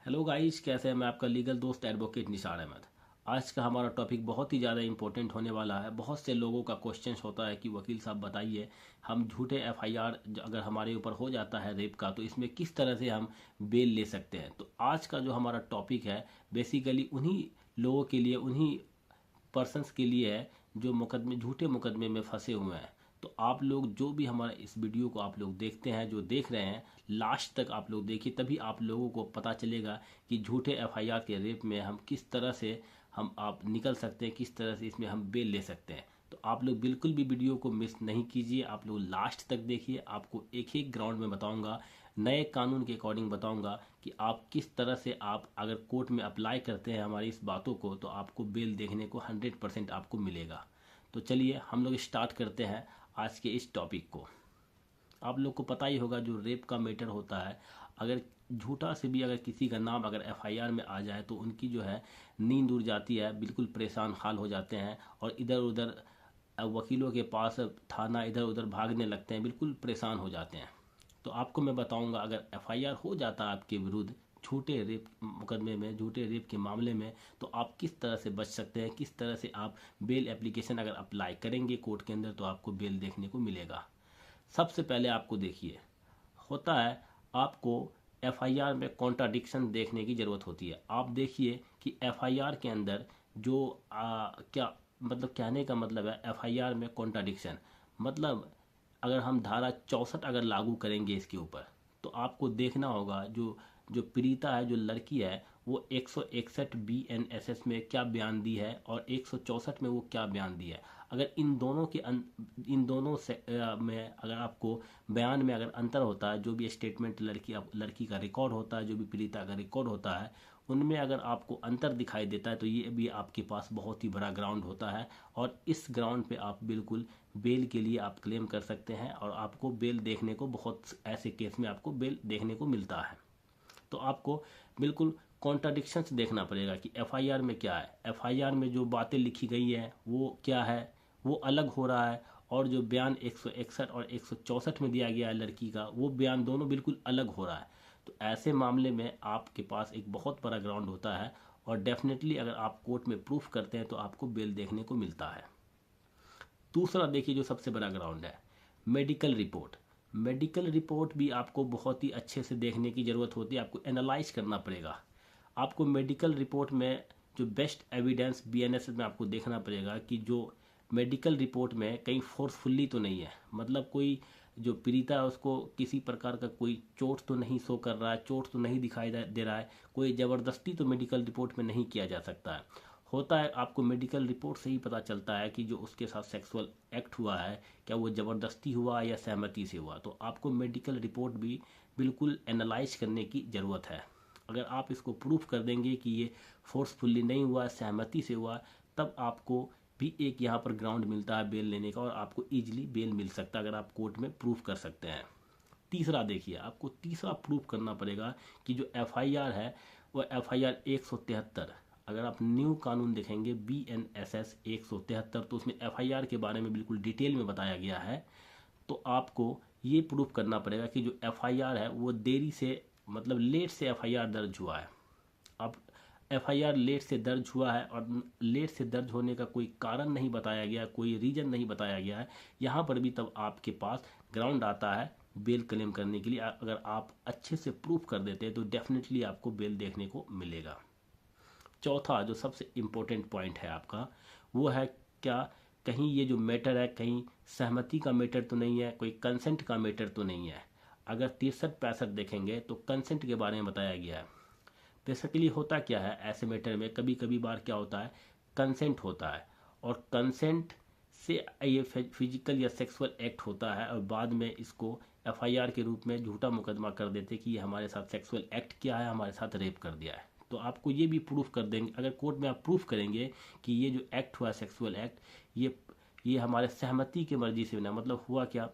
Hello guys, कैसे हैं? मैं आपका लीगल दोस्त एडवोकेट निसार अहमद। आज का हमारा टॉपिक बहुत ही ज़्यादा इंपॉर्टेंट होने वाला है। बहुत से लोगों का क्वेश्चन होता है कि वकील साहब बताइए, हम झूठे एफआईआर अगर हमारे ऊपर हो जाता है रेप का, तो इसमें किस तरह से हम बेल ले सकते हैं। तो आज का जो हमारा टॉपिक है बेसिकली उन्हीं लोगों के लिए, उन्हीं पर्सन्स के लिए है जो मुकदमे, झूठे मुकदमे में फंसे हुए हैं। तो आप लोग जो भी हमारा इस वीडियो को आप लोग देखते हैं, जो देख रहे हैं, लास्ट तक आप लोग देखिए, तभी आप लोगों को पता चलेगा कि झूठे एफआईआर के रेप में हम किस तरह से हम आप निकल सकते हैं, किस तरह से इसमें हम बेल ले सकते हैं। तो आप लोग बिल्कुल भी वीडियो को मिस नहीं कीजिए, आप लोग लास्ट तक देखिए। आपको एक एक ग्राउंड में बताऊंगा, नए कानून के अकॉर्डिंग बताऊंगा कि आप किस तरह से आप अगर कोर्ट में अप्लाई करते हैं हमारी इस बातों को, तो आपको बेल देखने को 100% आपको मिलेगा। तो चलिए हम लोग स्टार्ट करते हैं आज के इस टॉपिक को। आप लोग को पता ही होगा, जो रेप का मैटर होता है, अगर झूठा से भी अगर किसी का नाम अगर एफआईआर में आ जाए तो उनकी जो है नींद उड़ जाती है, बिल्कुल परेशान हाल हो जाते हैं और इधर उधर वकीलों के पास थाना इधर उधर भागने लगते हैं, बिल्कुल परेशान हो जाते हैं। तो आपको मैं बताऊंगा, अगर एफआईआर हो जाता है आपके विरुद्ध झूठे रेप मुकदमे में, झूठे रेप के मामले में, तो आप किस तरह से बच सकते हैं, किस तरह से आप बेल एप्लीकेशन अगर अप्लाई करेंगे कोर्ट के अंदर तो आपको बेल देखने को मिलेगा। सबसे पहले आपको देखिए, होता है आपको एफआईआर में कॉन्ट्राडिक्शन देखने की ज़रूरत होती है। आप देखिए कि एफआईआर के अंदर जो क्या मतलब, कहने का मतलब है एफआईआर में कॉन्ट्राडिक्शन मतलब, अगर हम धारा 64 अगर लागू करेंगे इसके ऊपर, तो आपको देखना होगा जो जो पीड़िता है, जो लड़की है, वो 161 BNSS में क्या बयान दी है और 164 में वो क्या बयान दी है। अगर इन दोनों से में अगर आपको बयान में अगर अंतर होता है, जो भी स्टेटमेंट लड़की का रिकॉर्ड होता है, जो भी पीड़िता का रिकॉर्ड होता है, उनमें अगर आपको अंतर दिखाई देता है, तो ये भी आपके पास बहुत ही बड़ा ग्राउंड होता है और इस ग्राउंड पे आप बिल्कुल बेल के लिए आप क्लेम कर सकते हैं और आपको बेल देखने को, बहुत ऐसे केस में आपको बेल देखने को मिलता है। तो आपको बिल्कुल कॉन्ट्राडिक्शंस देखना पड़ेगा कि एफआईआर में क्या है, एफआईआर में जो बातें लिखी गई है वो क्या है, वो अलग हो रहा है, और जो बयान 161 और 164 में दिया गया है लड़की का, वो बयान दोनों बिल्कुल अलग हो रहा है। तो ऐसे मामले में आपके पास एक बहुत बड़ा ग्राउंड होता है और डेफिनेटली अगर आप कोर्ट में प्रूफ करते हैं तो आपको बेल देखने को मिलता है। दूसरा देखिए, जो सबसे बड़ा ग्राउंड है, मेडिकल रिपोर्ट। मेडिकल रिपोर्ट भी आपको बहुत ही अच्छे से देखने की ज़रूरत होती है, आपको एनालाइज करना पड़ेगा। आपको मेडिकल रिपोर्ट में जो बेस्ट एविडेंस BNS में आपको देखना पड़ेगा कि जो मेडिकल रिपोर्ट में कहीं फोर्सफुल्ली तो नहीं है, मतलब कोई जो पीड़िता है उसको किसी प्रकार का कोई चोट तो नहीं शो कर रहा है, चोट तो नहीं दिखाई दे रहा है, कोई ज़बरदस्ती तो मेडिकल रिपोर्ट में नहीं किया जा सकता है। होता है आपको मेडिकल रिपोर्ट से ही पता चलता है कि जो उसके साथ सेक्सुअल एक्ट हुआ है, क्या वो ज़बरदस्ती हुआ या सहमति से हुआ। तो आपको मेडिकल रिपोर्ट भी बिल्कुल एनालाइज करने की ज़रूरत है। अगर आप इसको प्रूफ कर देंगे कि ये फोर्सफुल्ली नहीं हुआ, सहमति से हुआ, तब आपको भी एक यहाँ पर ग्राउंड मिलता है बेल लेने का और आपको ईजिली बेल मिल सकता है अगर आप कोर्ट में प्रूफ कर सकते हैं। तीसरा देखिए, आपको तीसरा प्रूफ करना पड़ेगा कि जो एफआईआर है वो एफआईआर 173, अगर आप न्यू कानून देखेंगे BNSS 173, तो उसमें एफआईआर के बारे में बिल्कुल डिटेल में बताया गया है। तो आपको ये प्रूफ करना पड़ेगा कि जो एफआईआर है वो देरी से, मतलब लेट से एफआईआर दर्ज हुआ है। अब एफआईआर लेट से दर्ज हुआ है और लेट से दर्ज होने का कोई कारण नहीं बताया गया, कोई रीज़न नहीं बताया गया है, यहाँ पर भी तब आपके पास ग्राउंड आता है बेल क्लेम करने के लिए। अगर आप अच्छे से प्रूफ कर देते हैं तो डेफिनेटली आपको बेल देखने को मिलेगा। चौथा जो सबसे इम्पोर्टेंट पॉइंट है आपका, वो है क्या कहीं ये जो मैटर है, कहीं सहमति का मैटर तो नहीं है, कोई कंसेंट का मैटर तो नहीं है। अगर 63-65 देखेंगे तो कंसेंट के बारे में बताया गया है। बेसिकली होता क्या है ऐसे मैटर में, कभी कभी बार क्या होता है, कंसेंट होता है और कंसेंट से ये फिजिकल या सेक्सुअल एक्ट होता है और बाद में इसको एफआईआर के रूप में झूठा मुकदमा कर देते कि ये हमारे साथ सेक्सुअल एक्ट किया है, हमारे साथ रेप कर दिया है। तो आपको ये भी प्रूफ कर देंगे, अगर कोर्ट में आप प्रूफ करेंगे कि ये जो एक्ट हुआ सेक्सुअल एक्ट, ये हमारे सहमति की मर्जी से बना। मतलब हुआ क्या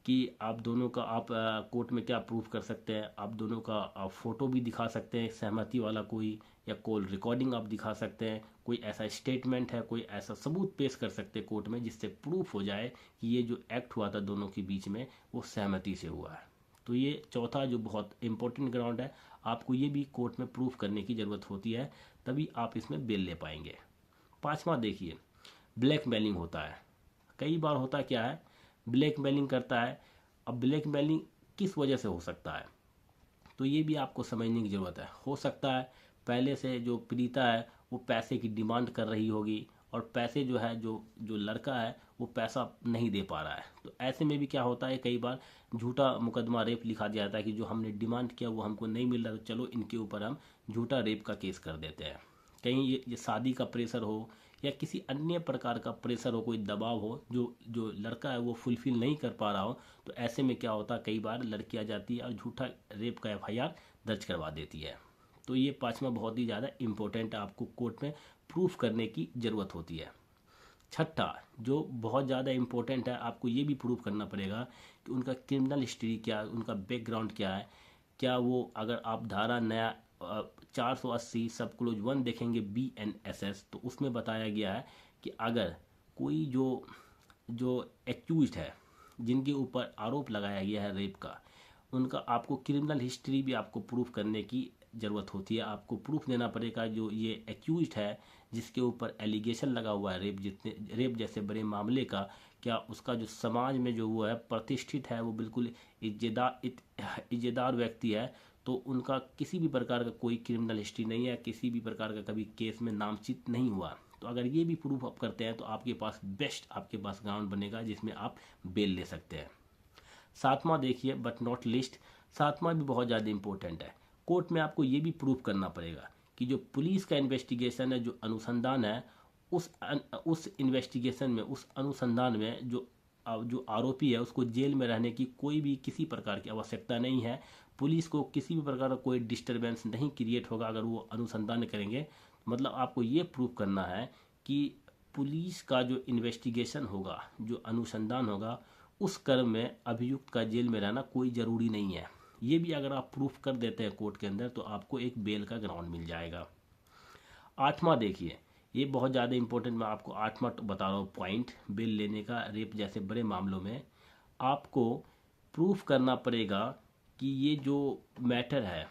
कि आप दोनों का आप कोर्ट में क्या प्रूफ कर सकते हैं, आप दोनों का फ़ोटो भी दिखा सकते हैं सहमति वाला कोई, या कॉल रिकॉर्डिंग आप दिखा सकते हैं, कोई ऐसा स्टेटमेंट है, कोई ऐसा सबूत पेश कर सकते हैं कोर्ट में जिससे प्रूफ हो जाए कि ये जो एक्ट हुआ था दोनों के बीच में वो सहमति से हुआ है। तो ये चौथा जो बहुत इंपॉर्टेंट ग्राउंड है, आपको ये भी कोर्ट में प्रूफ करने की ज़रूरत होती है, तभी आप इसमें बेल ले पाएंगे। पांचवा देखिए, ब्लैकमेलिंग होता है। कई बार होता क्या है, ब्लैकमेलिंग करता है। अब ब्लैकमेलिंग किस वजह से हो सकता है, तो ये भी आपको समझने की ज़रूरत है। हो सकता है पहले से जो पीड़िता है वो पैसे की डिमांड कर रही होगी, और पैसे जो है जो जो लड़का है वो पैसा नहीं दे पा रहा है, तो ऐसे में भी क्या होता है, कई बार झूठा मुकदमा रेप लिखा दिया जाता है कि जो हमने डिमांड किया वो हमको नहीं मिल रहा, तो चलो इनके ऊपर हम झूठा रेप का केस कर देते हैं। कहीं ये शादी का प्रेशर हो या किसी अन्य प्रकार का प्रेशर हो, कोई दबाव हो जो जो लड़का है वो फुलफिल नहीं कर पा रहा हो, तो ऐसे में क्या होता है, कई बार लड़की आ जाती है और झूठा रेप का एफआईआर दर्ज करवा देती है। तो ये पांचवा बहुत ही ज़्यादा इम्पोर्टेंट है, आपको कोर्ट में प्रूफ करने की ज़रूरत होती है। छठा जो बहुत ज़्यादा इम्पोर्टेंट है, आपको ये भी प्रूफ करना पड़ेगा कि उनका क्रिमिनल हिस्ट्री क्या है, उनका बैकग्राउंड क्या है। क्या वो, अगर आप धारा नया 480 सब क्लोज 1 देखेंगे BNSS, तो उसमें बताया गया है कि अगर कोई जो जो एक्यूज्ड है, जिनके ऊपर आरोप लगाया गया है रेप का, उनका आपको क्रिमिनल हिस्ट्री भी आपको प्रूफ करने की ज़रूरत होती है। आपको प्रूफ देना पड़ेगा जो ये एक्यूज्ड है, जिसके ऊपर एलिगेशन लगा हुआ है रेप जैसे बड़े मामले का, क्या उसका जो समाज में जो वो है प्रतिष्ठित है, वो बिल्कुल इज्जतदार व्यक्ति है, तो उनका किसी भी प्रकार का कोई क्रिमिनल हिस्ट्री नहीं है, किसी भी प्रकार का कभी केस में नामचित नहीं हुआ। तो अगर ये भी प्रूफ आप करते हैं तो आपके पास आपके पास ग्राउंड बनेगा जिसमें आप बेल ले सकते हैं। सातवां देखिए, बट नॉट लिस्ट, सातवां भी बहुत ज़्यादा इंपॉर्टेंट है। कोर्ट में आपको ये भी प्रूफ करना पड़ेगा कि जो पुलिस का इन्वेस्टिगेशन है, जो अनुसंधान है, उस इन्वेस्टिगेशन में, उस अनुसंधान में जो आरोपी है उसको जेल में रहने की कोई भी किसी प्रकार की आवश्यकता नहीं है। पुलिस को किसी भी प्रकार का कोई डिस्टरबेंस नहीं क्रिएट होगा अगर वो अनुसंधान करेंगे। मतलब आपको ये प्रूफ करना है कि पुलिस का जो इन्वेस्टिगेशन होगा, जो अनुसंधान होगा, उस क्रम में अभियुक्त का जेल में रहना कोई ज़रूरी नहीं है। ये भी अगर आप प्रूफ कर देते हैं कोर्ट के अंदर, तो आपको एक बेल का ग्राउंड मिल जाएगा। आठवां देखिए, ये बहुत ज़्यादा इंपॉर्टेंट, मैं आपको आठवां बता रहा हूँ पॉइंट, बेल लेने का रेप जैसे बड़े मामलों में आपको प्रूफ करना पड़ेगा कि ये जो मैटर है,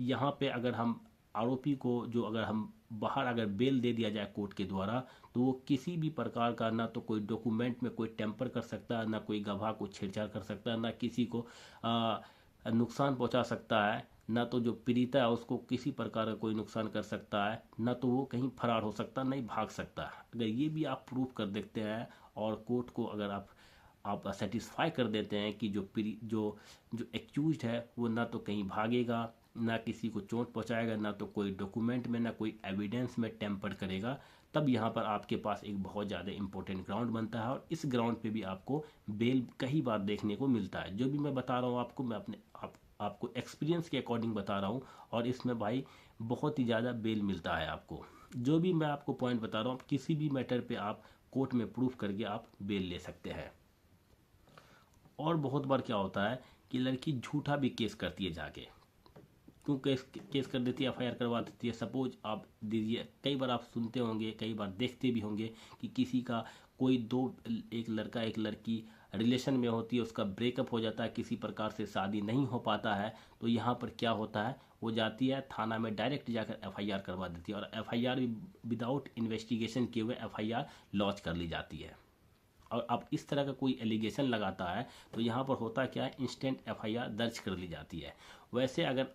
यहाँ पे अगर हम आरोपी को जो अगर हम बाहर अगर बेल दे दिया जाए कोर्ट के द्वारा, तो वो किसी भी प्रकार का ना तो कोई डॉक्यूमेंट में कोई टेम्पर कर सकता है, ना कोई गवाह को छेड़छाड़ कर सकता है, ना किसी को नुकसान पहुंचा सकता है, ना तो जो पीड़िता है उसको किसी प्रकार का कोई नुकसान कर सकता है, ना तो वो कहीं फरार हो सकता है, नहीं भाग सकता है। अगर ये भी आप प्रूफ कर देखते हैं और कोर्ट को अगर आप सेटिस्फाई कर देते हैं कि जो जो एक्यूज्ड है वो ना तो कहीं भागेगा, ना किसी को चोट पहुंचाएगा, ना तो कोई डॉक्यूमेंट में, ना कोई एविडेंस में टेम्पर करेगा, तब यहाँ पर आपके पास एक बहुत ज़्यादा इंपॉर्टेंट ग्राउंड बनता है। और इस ग्राउंड पे भी आपको बेल कई बार देखने को मिलता है। जो भी मैं बता रहा हूँ आपको, मैं आपको एक्सपीरियंस के अकॉर्डिंग बता रहा हूँ, और इसमें भाई बहुत ही ज़्यादा बेल मिलता है आपको। जो भी मैं आपको पॉइंट बता रहा हूँ, किसी भी मैटर पे आप कोर्ट में प्रूफ करके आप बेल ले सकते हैं। और बहुत बार क्या होता है कि लड़की झूठा भी केस करती है जाके, क्यों केस कर देती है, एफआईआर करवा देती है। सपोज आप दीजिए, कई बार आप सुनते होंगे, कई बार देखते भी होंगे कि किसी का कोई एक लड़का एक लड़की रिलेशन में होती है, उसका ब्रेकअप हो जाता है, किसी प्रकार से शादी नहीं हो पाता है, तो यहाँ पर क्या होता है, वो जाती है थाना में डायरेक्ट जाकर एफआईआर करवा देती है, और एफआईआर भी विदाउट इन्वेस्टिगेशन किए हुए एफआईआर लॉन्च कर ली जाती है। और अब इस तरह का कोई एलिगेशन लगाता है तो यहाँ पर होता क्या है, इंस्टेंट एफआईआर दर्ज कर ली जाती है। वैसे अगर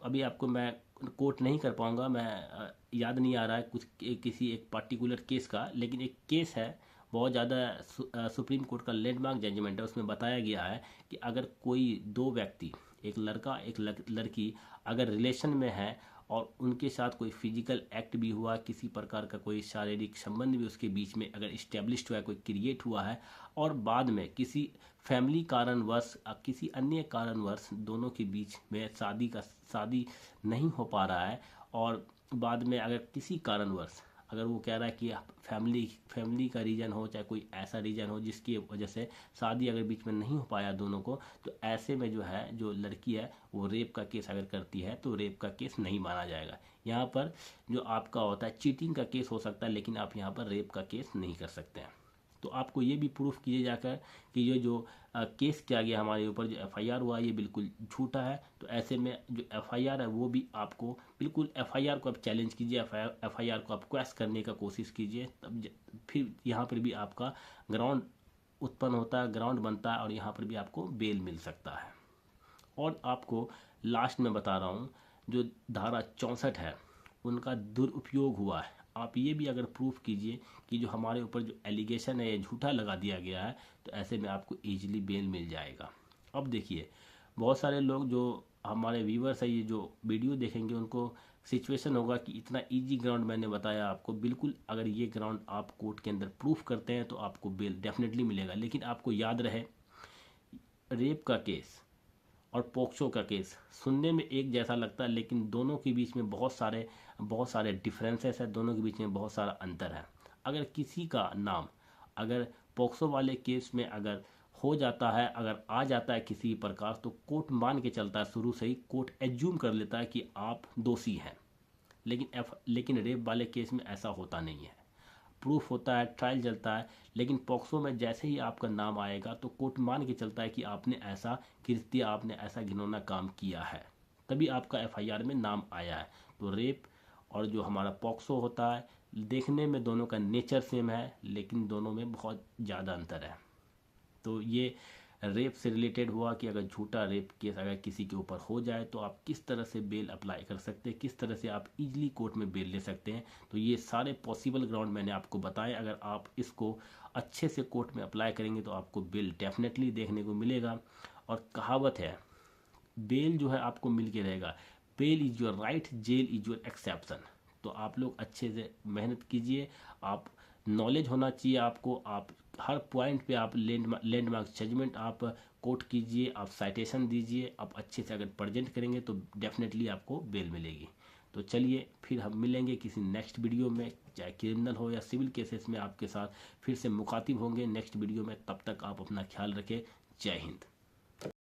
अभी आपको मैं कोट नहीं कर पाऊँगा, मैं याद नहीं आ रहा है किसी एक पार्टिकुलर केस का, लेकिन एक केस है बहुत ज़्यादा सुप्रीम कोर्ट का लैंडमार्क जजमेंट है, उसमें बताया गया है कि अगर कोई दो व्यक्ति, एक लड़का एक लड़की अगर रिलेशन में है और उनके साथ कोई फिजिकल एक्ट भी हुआ, किसी प्रकार का कोई शारीरिक संबंध भी उसके बीच में अगर इस्टेब्लिश हुआ है, कोई क्रिएट हुआ है, और बाद में किसी फैमिली कारणवश किसी अन्य कारणवश दोनों के बीच में शादी नहीं हो पा रहा है, और बाद में अगर किसी कारणवश अगर वो कह रहा है कि फैमिली का रीजन हो, चाहे कोई ऐसा रीजन हो जिसकी वजह से शादी अगर बीच में नहीं हो पाया दोनों को, तो ऐसे में जो है जो लड़की है वो रेप का केस अगर करती है तो रेप का केस नहीं माना जाएगा। यहाँ पर जो आपका होता है चीटिंग का केस हो सकता है, लेकिन आप यहाँ पर रेप का केस नहीं कर सकते हैं। तो आपको ये भी प्रूफ कीजिए जाकर कि ये जो केस किया गया हमारे ऊपर, जो एफआईआर हुआ, ये बिल्कुल झूठा है। तो ऐसे में जो एफआईआर है वो भी आपको बिल्कुल, एफआईआर को आप चैलेंज कीजिए, एफआईआर को आप क्वेश्चन करने का कोशिश कीजिए, तब फिर यहाँ पर भी आपका ग्राउंड उत्पन्न होता है, ग्राउंड बनता है और यहाँ पर भी आपको बेल मिल सकता है। और आपको लास्ट में बता रहा हूँ, जो धारा 64 है उनका दुरुपयोग हुआ है। आप ये भी अगर प्रूफ कीजिए कि जो हमारे ऊपर जो एलिगेशन है ये झूठा लगा दिया गया है, तो ऐसे में आपको इजीली बेल मिल जाएगा। अब देखिए, बहुत सारे लोग जो हमारे व्यूवर्स है, ये जो वीडियो देखेंगे, उनको सिचुएशन होगा कि इतना इजी ग्राउंड मैंने बताया आपको, बिल्कुल अगर ये ग्राउंड आप कोर्ट के अंदर प्रूफ करते हैं तो आपको बेल डेफिनेटली मिलेगा। लेकिन आपको याद रहे, रेप का केस और पोक्सो का केस सुनने में एक जैसा लगता है, लेकिन दोनों के बीच में बहुत सारे डिफरेंसेस है, दोनों के बीच में बहुत सारा अंतर है। अगर किसी का नाम अगर पोक्सो वाले केस में अगर हो जाता है, अगर आ जाता है किसी प्रकार, तो कोर्ट मान के चलता है, शुरू से ही कोर्ट एज्यूम कर लेता है कि आप दोषी हैं। लेकिन रेप वाले केस में ऐसा होता नहीं है, प्रूफ होता है, ट्रायल चलता है, लेकिन पॉक्सो में जैसे ही आपका नाम आएगा तो कोर्ट मान के चलता है कि आपने ऐसा कृत्य, आपने ऐसा घिनौना काम किया है, तभी आपका एफआईआर में नाम आया है। तो रेप और जो हमारा पॉक्सो होता है, देखने में दोनों का नेचर सेम है, लेकिन दोनों में बहुत ज़्यादा अंतर है। तो ये रेप से रिलेटेड हुआ कि अगर झूठा रेप केस अगर किसी के ऊपर हो जाए तो आप किस तरह से बेल अप्लाई कर सकते हैं, किस तरह से आप इजीली कोर्ट में बेल ले सकते हैं। तो ये सारे पॉसिबल ग्राउंड मैंने आपको बताए, अगर आप इसको अच्छे से कोर्ट में अप्लाई करेंगे तो आपको बेल डेफिनेटली देखने को मिलेगा। और कहावत है, बेल जो है आपको मिल के रहेगा, bail is your right, jail is your exception. तो आप लोग अच्छे से मेहनत कीजिए, आप नॉलेज होना चाहिए आपको, आप हर पॉइंट पे आप लैंडमार्क जजमेंट आप कोट कीजिए, आप साइटेशन दीजिए, आप अच्छे से अगर प्रेजेंट करेंगे तो डेफिनेटली आपको बेल मिलेगी। तो चलिए फिर हम मिलेंगे किसी नेक्स्ट वीडियो में, चाहे क्रिमिनल हो या सिविल केसेस में आपके साथ फिर से मुखातिब होंगे नेक्स्ट वीडियो में। तब तक आप अपना ख्याल रखें। जय हिंद।